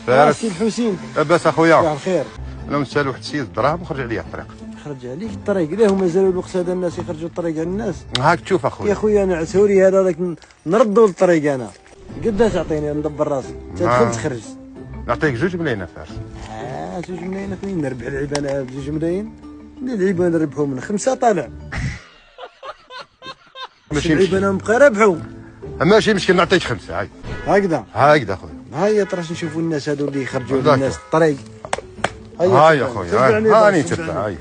فارس سي الحسين. لاباس اخويا؟ صباح الخير. انا نسال واحد السيد الدراهم وخرج عليا الطريق. خرج عليك الطريق ليه ومازالوا الوقت هذا الناس يخرجوا الطريق على الناس؟ هاك تشوف اخويا. يا خويا انا عسوري هذا ذاك نردوا للطريق انا. قداش تعطيني ندبر راسي؟ تدخل تخرج. نعطيك 2 ملايين فارس. 2 ملايين فين نربح العيبانه ب 2 ملايين؟ العيبان نربحوا من 5 طالع. ماشي العيبانه نبقى رابحوا. ماشي مشكل نعطيك 5 هاي. هكذا اخويا. هيا تراش نشوفوا الناس هذو اللي يخرجوا للناس الطريق. هاي يا خويا هاني تبع هاي.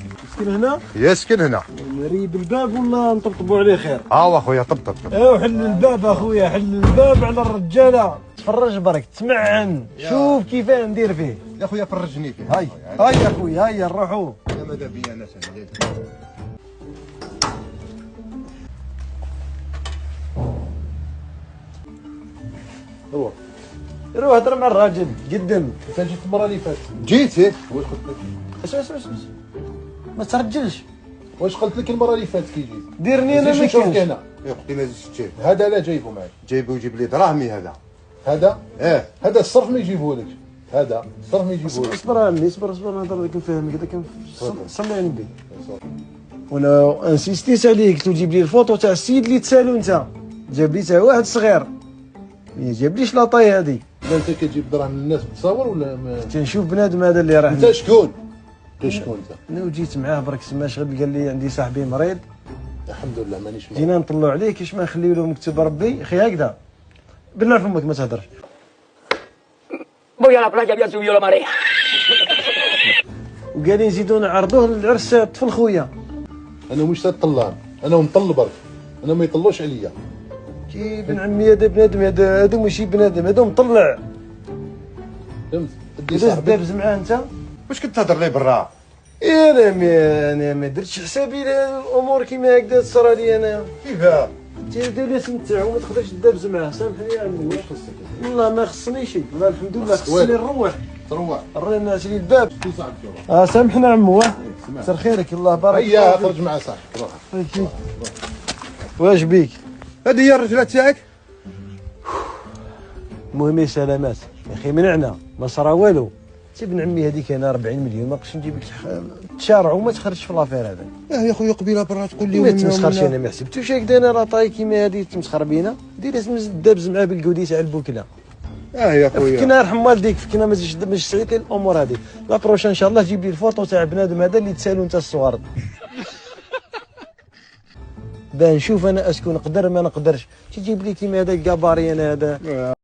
يسكن هنا؟ يسكن هنا. نريب الباب ولا نطبطبوا عليه خير؟ اخويا طبطب. ايوا حل الباب اخويا، حل الباب على الرجاله. تفرج برك تسمعن، شوف كيف ندير فيه. يا خويا فرجني فيه. هاي يا خويا هيا نروحوا. يا ماذا بيا انا سهل. روح هضر مع الراجل قدم. انت جيت المره اللي فاتت. جيت واش قلت لك؟ اسمع ما ترجلش. واش قلت لك المره اللي فاتت كي جيت؟ ديرني انا ما نشوفك كاينش. هنا. يا اختي ما زدتش تجيب. هذا لا جايبه معك. جايبه ويجيب لي دراهمي هذا. هذا هذا الصرف ما يجيبهولكش. هذا الصرف ما يجيبهولكش. اصبر عمي اصبر نهضر لك نفهمك هذا كان صلي على النبي. وانا انسيستيت عليك تجيب لي الفوطو تاع السيد اللي تسالو انت. جاب لي تاع واحد صغير. ما جابليش لاطاي هذه. انت كتجيب دراهم للناس بتصور ولا ما؟ تنشوف بنادم هذا اللي راه. انت شكون؟ انت؟ انا وجيت معاه برك سما شغل قال لي عندي صاحبي مريض. الحمد لله مانيش مريض. جينا نطلعوا عليه كيش ما نخليو له مكتوب ربي اخي هكذا. بالله فمك ما تهدرش. Voy a la playa, había subido la marea. وقال نزيدو نعرضوه للعرس طفل خويا. انا مش طلان، انا مطل برك، انا ما يطلوش عليا. كي بن عمي هذا بنادم هذا ماشي بنادم هذا مطلع. فهمت؟ كيفاش دابز معاه انت؟ واش كنت تهضر لي برا؟ انا ما درتش حسابي الامور كيما هكذا تصرا لي انا. كيفاه؟ انت دير لي تمتع وما تقدرش تدابز معاه. سامحني يا عمي. واش خصك؟ والله ما خصني شيء، والله الحمد لله خصني نروح. تروح. رينا لي الباب. سامحنا عمو. كثر خيرك الله بارك فيك. هيا خرج مع صاحبك روح. واش بيك؟ هذه هي الرجله تاعك؟ المهم سلامات يا اخي منعنا ما صرا والو. ابن عمي هذيك انا 40 مليون ما بقاش نجيب لك تشارع وما تخرجش في لافير هذا. يا خويا قبيله برا تقول لي ما تمسخرش انا ما حسبتوش هكذا انا راه طاي كيما هذه تمسخر بينا. دير اسم دابز معاه بالكودي تاع البوكله. يا خويا فكنا يرحم والديك فكنا ما تجيش سعيت لي الامور هذه. لا بروشان ان شاء الله جيب لي الفوطو تاع بنادم هذا اللي تسالو انت الصوارد. باه نشوف انا اسكو نقدر ما نقدرش. تجيب لي كيما هذا الكاباري انا هذا.